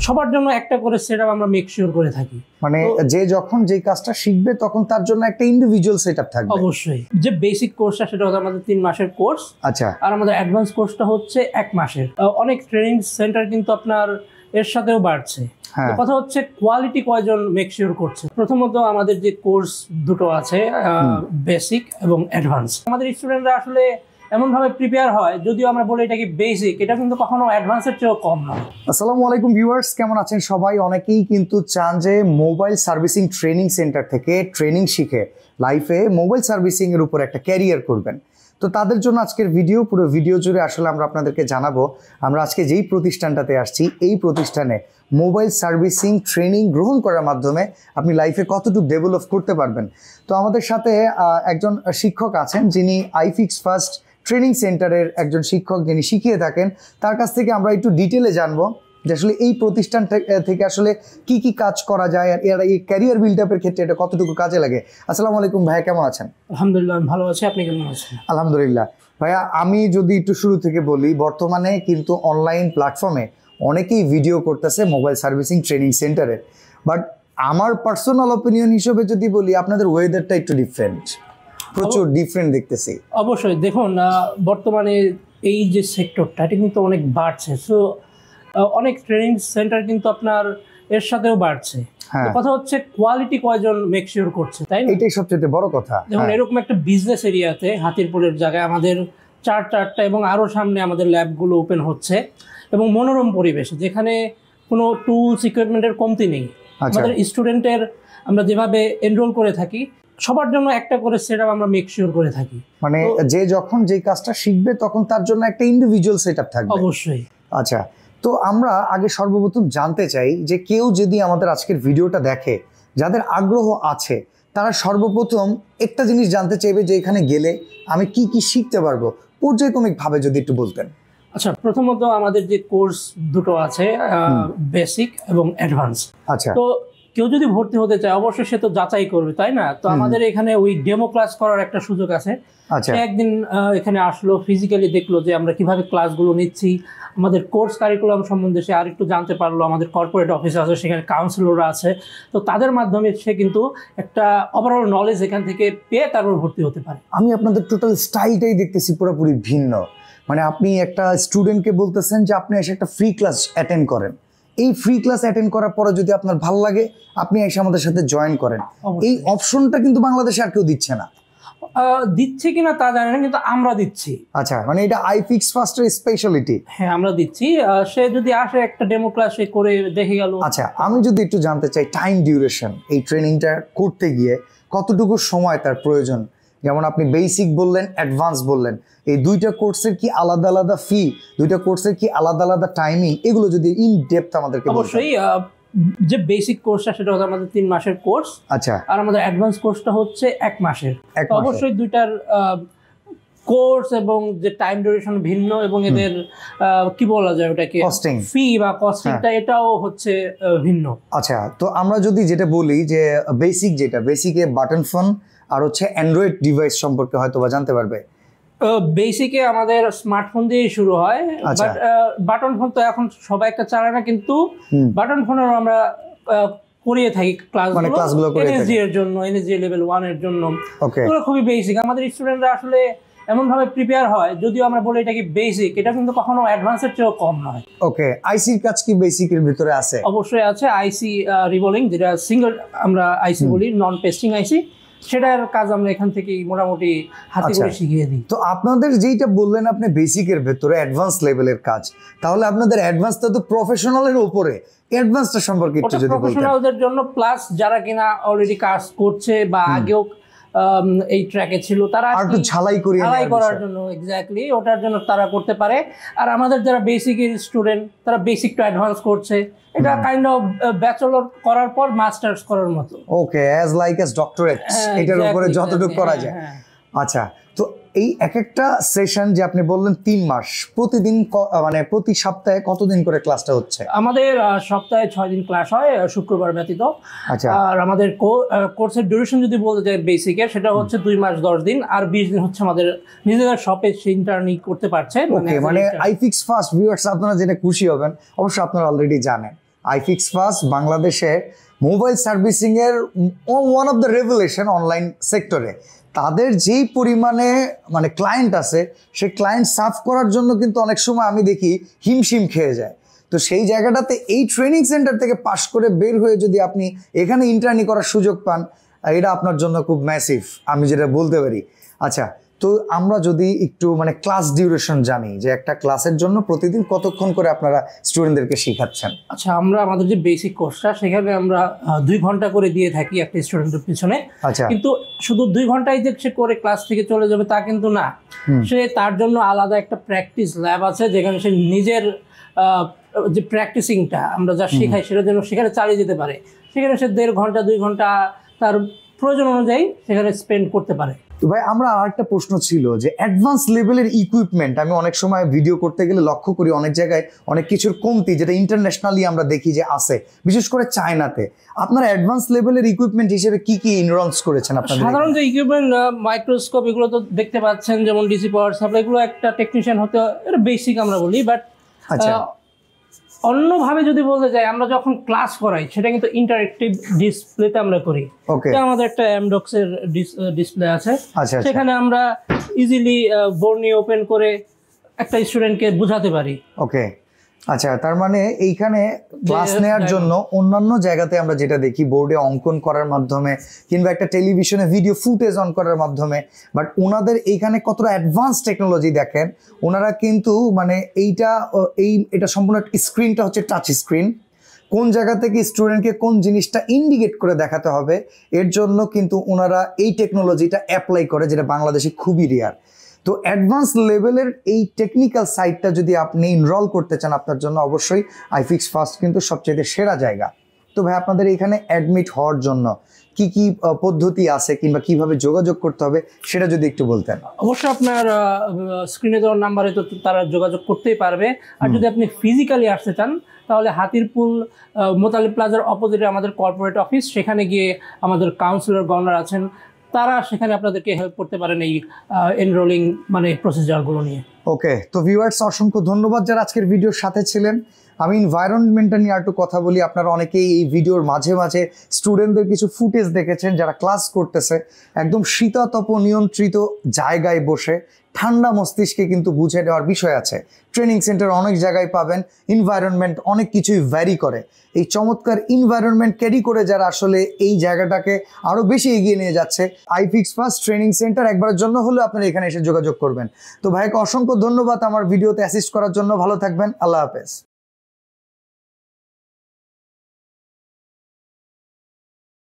সবার জন্য একটা করে সেটআপ আমরা মেক শিওর করে থাকি। মানে যে যখন যে কাজটা শিখবে তখন তার জন্য একটা ইন্ডিভিজুয়াল সেটআপ থাকবে। অবশ্যই যে বেসিক কোর্সটা সেটা হচ্ছে আমাদের 3 মাসের কোর্স। আচ্ছা। আর আমাদের অ্যাডভান্স কোর্সটা হচ্ছে 1 মাসের। অনেক ট্রেনিং সেন্টার কিন্তু আপনার এর সাথেও বাড়ছে। কথা হচ্ছে কোয়ালিটি কয়জন মেক শিওর করছে। প্রথমত আমাদের যে কোর্স দুটো আছে বেসিক এবং অ্যাডভান্স, আমাদের স্টুডেন্টরা আসলে এমন ভাবে প্রিপেয়ার হয়, যদিও আমরা বলি এটা কি বেসিক, এটা কিন্তু কখনো অ্যাডভান্সের চেয়েও কম নয়। আসসালামু আলাইকুম ভিউয়ার্স, কেমন আছেন সবাই? অনেকেই কিন্তু চান যে মোবাইল সার্ভিসিং ট্রেনিং সেন্টার থেকে ট্রেনিং শিখে লাইফে মোবাইল সার্ভিসিং এর উপর একটা ক্যারিয়ার করবেন। তো তাদের জন্য আজকের পুরো ভিডিও জুড়ে আসলে আমরা আপনাদেরকে জানাবো আমরা আজকে যেই প্রতিষ্ঠানটাতে আসছি, এই প্রতিষ্ঠানে মোবাইল সার্ভিসিং ট্রেনিং গ্রহণ করার মাধ্যমে আপনি লাইফে কতটুকু ডেভেলপ করতে পারবেন। তো আমাদের সাথে একজন শিক্ষক আছেন যিনি আইফিক্স ফার্স্ট ট্রেনিং সেন্টারের একজন শিক্ষক, যিনি শিখিয়ে থাকেন। তার কাছ থেকে আমরা একটু ডিটেলে জানবো যে আসলে এই প্রতিষ্ঠান থেকে আসলে কি কি কাজ করা যায় আর এর এই ক্যারিয়ার বিল্ড আপের ক্ষেত্রে এটা কতটুকু কাজে লাগে। আসসালামু আলাইকুম ভাইয়া, কেমন আছেন? আলহামদুলিল্লাহ আমি ভালো আছি, আপনি কেমন আছেন? আলহামদুলিল্লাহ ভাইয়া, আমি যদি একটু শুরু থেকে বলি, বর্তমানে কিন্তু অনলাইন প্ল্যাটফর্মে অনেকেই ভিডিও করতেছে মোবাইল সার্ভিসিং ট্রেনিং সেন্টারে, বাট আমার পার্সোনাল অপিনিয়ন হিসেবে যদি বলি আপনাদের ওয়েদারটা একটু ডিফারেন্ট, প্রচুর ডিফারেন্ট দেখতেছি। অবশ্যই দেখুন, বর্তমানে এই যে সেক্টরটা এটা কিন্তু অনেক বাড়ছে। সো অনেক ট্রেনিং সেন্টার কিন্তু আপনার এর সাথেও বাড়ছে। কথা হচ্ছে কোয়ালিটি কয়জন মেক শিওর করছে, তাই না? এটাই সবচেয়ে বড় কথা। যেমন এরকম একটা বিজনেস এরিয়াতে হাতিরপুলের জায়গায় আমাদের চারটা এবং আরো সামনে আমাদের ল্যাবগুলো ওপেন হচ্ছে এবং মনোরম পরিবেশে, যেখানে কোনো টুলস ইকুইপমেন্টের কমতি নেই। আমাদের স্টুডেন্টের আমরা যেভাবে এনরোল করে থাকি, সবার জন্য একটা করে সেটআপ আমরা মেক শিওর করে থাকি। মানে যে যখন যে কাজটা শিখবে তখন তার জন্য একটা ইন্ডিভিজুয়াল সেটআপ থাকবে। অবশ্যই। আচ্ছা, তো আমরা আগে সর্বপ্রথম জানতে চাই যে কেউ যদি আমাদের আজকের ভিডিওটা দেখে, যাদের আগ্রহ আছে, তারা সর্বপ্রথম একটা জিনিস জানতে চাইবে যে এখানে গেলে আমি কি কি শিখতে পারবো, পর্যায়ক্রমিকভাবে যদি একটু বলতেন। আচ্ছা, প্রথমত আমাদের যে কোর্স দুটো আছে বেসিক এবং অ্যাডভান্স। আচ্ছা, তো কেউ যদি ভর্তি হতে চায় অবশ্যই সে তো যাচাই করবে, তাই না? তো আমাদের এখানে ওই ডেমো ক্লাস করার একটা সুযোগ আছে। সে একদিন এখানে আসলো, ফিজিক্যালি দেখলো যে আমরা কিভাবে ক্লাসগুলো নিচ্ছি, আমাদের কোর্স কারিকুলাম সম্বন্ধে সে আরেকটু জানতে পারলো। আমাদের কর্পোরেট অফিস আছে, সেখানে কাউন্সিলররা আছে। তো তাদের মাধ্যমে সে কিন্তু একটা ওভারঅল নলেজ এখান থেকে পেয়ে তারপর ভর্তি হতে পারে। আমি আপনাদের টোটাল স্টাইলটাই দেখতেছি পুরোপুরি ভিন্ন। মানে আপনি একটা স্টুডেন্টকে বলতেছেন যে আপনি এসে একটা ফ্রি ক্লাস অ্যাটেন্ড করেন, এই ফ্রি ক্লাস অ্যাটেন্ড করার পরে যদি আপনার ভালো লাগে আপনি এসে আমাদের সাথে জয়েন করেন। এই অপশনটা কিন্তু বাংলাদেশে আর কেউ দিচ্ছে না। দিচ্ছে কিনা তা জানি না, কিন্তু আমরা দিচ্ছি। আচ্ছা, মানে এটা আইফিক্স ফার্স্টের স্পেশালিটি। হ্যাঁ, আমরা দিচ্ছি। সে যদি আসে একটা ডেমো ক্লাস করে দেখে গেল। আচ্ছা, আমি যদি একটু জানতে চাই টাইম ডিউরেশন, এই ট্রেনিংটা করতে গিয়ে কতটুকু সময় তার প্রয়োজন? যেমন আপনি বেসিক বললেন, অ্যাডভান্স বললেন, এই দুইটা কোর্সের কি আলাদা আলাদা ফি, দুইটা কোর্সের কি আলাদা আলাদা টাইমিং, এগুলো যদি ইন ডেপথ আমাদেরকে বলতেন। অবশ্যই। যে বেসিক কোর্সটা সেটা হচ্ছে আমাদের 3 মাসের কোর্স। আচ্ছা। আর আমাদের অ্যাডভান্স কোর্সটা হচ্ছে 1 মাসের। অবশ্যই দুইটার কোর্স এবং যে টাইম ডিউরেশন ভিন্ন, এবং এদের কি বলা যায় ওটাকে ফি বা কস্টিংটা এটাও হচ্ছে ভিন্ন। আচ্ছা, তো আমরা যদি যেটা বলি যে বেসিক, যেটা বেসিকে বাটন ফোন আর হচ্ছে অ্যান্ড্রয়েড ডিভাইস সম্পর্কে হয়তো বা জানতে পারবে। বেসিকে আমাদের স্মার্টফোন দিয়ে শুরু হয়, বাট বাটন ফোন তো এখন সবাই একটা চালায় না, কিন্তু বাটন ফোনেরও আমরা করিয়ে থাকি ক্লাসগুলো এনএসজি এর জন্য, এনএসজি লেভেল 1 এর জন্য। ওগুলো খুবই বেসিক। আমাদের স্টুডেন্টরা আসলে এমন ভাবে প্রিপেয়ার হয়, যদিও আমরা বলি এটা কি বেসিক, এটা কিন্তু কখনো অ্যাডভান্সের চেয়েও কম নয়। ওকে, আইসির কাজ কি বেসিকের ভিতরে আছে? অবশ্যই আছে। আইসি রিভলিং, যেটা সিঙ্গেল আমরা আইসি বলি, নন পেস্টিং আইসি, সেটার কাজ আমরা এখান থেকে মোটামুটি হাতে করে শিখিয়ে দিই। তো আপনাদের যেটা বললেন আপনি বেসিকের ভেতরে অ্যাডভান্স লেভেলের কাজ, তাহলে আপনাদের অ্যাডভান্সটা তো প্রফেশনালের উপরে, অ্যাডভান্সটা সম্পর্কে একটু যদি বলতেন। প্রফেশনালদের জন্য, প্লাস যারা কিনা অলরেডি কাজ করছে বা আগেও এই ট্র্যাকে ছিল, তারা একটু ঝালাই করার জন্য, এক্স্যাক্টলি ওটার জন্য তারা করতে পারে। আর আমাদের যারা বেসিকের স্টুডেন্ট, তারা বেসিক টু অ্যাডভান্স করছে। এটা কাইন্ড অফ ব্যাচেলর করার পর মাস্টার্স করার মতো। ওকে, অ্যাজ লাইক অ্যাজ ডক্টরেট, এটার উপরে যতটুকু করা যায়। আচ্ছা, তো এই এক একটা সেশন যে আপনি বললেন 3 মাস, প্রতিদিন মানে প্রতি সপ্তাহে কতদিন করে ক্লাসটা হচ্ছে? আমাদের সপ্তাহে 6 দিন ক্লাস হয়, শুক্রবার ব্যতীত। আচ্ছা। আর আমাদের কোর্সের ডিউরেশন যদি বলতে যাই বেসিকের, সেটা হচ্ছে 2 মাস 10 দিন, আর 20 দিন হচ্ছে আমাদের নিজেদের শপে ইন্টার্নি করতে পারছে। ওকে, মানে আইফিক্স ফার্স্ট ভিউয়ার্স আপনারা যেটা খুশি হবেন, অবশ্য আপনারা অলরেডি জানেন iFix Fast বাংলাদেশে মোবাইল সার্ভিসিংয়ের one of the revolution online সেক্টরে। তাদের যেই পরিমাণে মানে ক্লায়েন্ট আছে, সেই ক্লায়েন্ট সার্ভ করার জন্য কিন্তু অনেক সময় আমি দেখি হিমশিম খেয়ে যায়। তো সেই জায়গাটাতে এই ট্রেনিং সেন্টার থেকে পাশ করে বের হয়ে যদি আপনি এখানে ইন্টার্নি করার সুযোগ পান, এটা আপনার জন্য খুব ম্যাসিভ, আমি যেটা বলতে পারি। আচ্ছা, তো আমরা যদি একটু মানে ক্লাস ডিউরেশন জানি, যে একটা ক্লাসের জন্য প্রতিদিন কতক্ষণ করে আপনারা স্টুডেন্টদেরকে শেখাচ্ছেন? আচ্ছা, আমরা আমাদের যে বেসিক কোর্সটা সেখানে আমরা 2 ঘন্টা করে দিয়ে থাকি একটা স্টুডেন্টের পিছনে। আচ্ছা, কিন্তু শুধু 2 ঘন্টায় যে সে করে ক্লাস থেকে চলে যাবে তা কিন্তু না। সে তার জন্য আলাদা একটা প্র্যাকটিস ল্যাব আছে, যেখানে সে নিজের যে প্র্যাকটিসিংটা আমরা যা শেখাই সেটার জন্য সেখানে চালিয়ে যেতে পারে। সেখানে সে 1.5 ঘন্টা 2 ঘন্টা তার প্রয়োজন অনুযায়ী সেখানে স্পেন্ড করতে পারে। তো ভাই, আমরা আরেকটা প্রশ্ন ছিল যে অ্যাডভান্স লেভেলের ইকুইপমেন্ট আমি অনেক সময় ভিডিও করতে গেলে লক্ষ্য করি অনেক জায়গায় অনেক কিছুর কমতি, যেটা ইন্টারন্যাশনালি আমরা দেখি যে আছে, বিশেষ করে চায়নাতে। আপনারা অ্যাডভান্স লেভেলের ইকুইপমেন্ট হিসেবে কি কি ইনরোলস করেছেন আপনারা? সাধারণ যে ইকুইপমেন্ট, মাইক্রোস্কোপ, এগুলো তো দেখতে পাচ্ছেন, যেমন ডিসি পাওয়ার সাপ্লাই, এগুলো একটা টেকনিশিয়ান হতে এটা বেসিক আমরা বলি। বাট অন্যভাবে যদি বলতে যাই, আমরা যখন ক্লাস করাই সেটা কিন্তু ইন্টারেক্টিভ ডিসপ্লেতে আমরা করি। আমাদের একটা এমডক্স এর ডিসপ্লে আছে, সেখানে আমরা ইজিলি বোর্ড নিয়ে ওপেন করে একটা স্টুডেন্টকে বোঝাতে পারি। ওকে, আচ্ছা, তার মানে এইখানে ক্লাস নেওয়ার জন্য অন্যান্য জায়গাতে আমরা যেটা দেখি বোর্ডে অঙ্কন করার মাধ্যমে কিংবা একটা টেলিভিশনে ভিডিও ফুটেজ অন করার মাধ্যমে, বাট ওনাদের এইখানে কতটা অ্যাডভান্স টেকনোলজি দেখেন। ওনারা কিন্তু মানে এটা সম্পূর্ণ স্ক্রিনটা হচ্ছে টাচ স্ক্রিন। কোন জায়গা থেকে স্টুডেন্টকে কোন জিনিসটা ইন্ডিকেট করে দেখাতে হবে, এর জন্য কিন্তু ওনারা এই টেকনোলজিটা অ্যাপ্লাই করে, যেটা বাংলাদেশে খুবই রেয়ার। তো অ্যাডভান্স লেভেলের এই টেকনিক্যাল সাইডটা যদি আপনি ইনরোল করতে চান, আপনার জন্য অবশ্যই iFix Fast কিন্তু সবচেয়ে সেরা জায়গা। তো ভাই, আপনাদের এখানে অ্যাডমিট হওয়ার জন্য কি কি পদ্ধতি আছে কিংবা কিভাবে যোগাযোগ করতে হবে সেটা যদি একটু বলতেন। অবশ্যই আপনার স্ক্রিনে দেওয়ার নাম্বারে তো তারা যোগাযোগ করতেই পারবে। আর যদি আপনি ফিজিক্যালি আসতে চান, তাহলে হাতিরপুল মোতালিব প্লাজার অপোজিটে আমাদের কর্পোরেট অফিস, সেখানে গিয়ে আমাদের কাউন্সিলর গভর্নর আছেন, তারা সেখানে আপনাদেরকে হেল্প করতে পারেন এই এনরোলিং মানে প্রসিজারগুলো নিয়ে। ওকে, তো ভিউয়ার্স, অসংখ্য ধন্যবাদ যারা আজকের ভিডিওর সাথে ছিলেন। আমি এনভায়রনমেন্টটা নিয়ে একটু কথা বলি। আপনারা অনেকেই এই ভিডিওর মাঝে মাঝে স্টুডেন্টদের কিছু ফুটেজ দেখেছেন যারা ক্লাস করতেছে একদম শীতাতপ নিয়ন্ত্রিত জায়গায় বসে, ঠান্ডা মস্তিষ্কে কিন্তু বুঝে দেওয়ার বিষয় আছে। ট্রেনিং সেন্টার অনেক জায়গায় পাবেন, এনভায়রনমেন্ট অনেক কিছুই ভ্যারি করে। এই চমৎকার এনভায়রনমেন্ট ক্যারি করে যারা আসলে এই জায়গাটাকে আরও বেশি এগিয়ে নিয়ে যাচ্ছে, iFix Fast ট্রেনিং সেন্টার একবারের জন্য হলেও আপনারা এখানে এসে যোগাযোগ করবেন। তো ভাইকে অসংখ্য ধন্যবাদ আমার ভিডিওতে অ্যাসিস্ট করার জন্য। ভালো থাকবেন, আল্লাহ হাফেজ।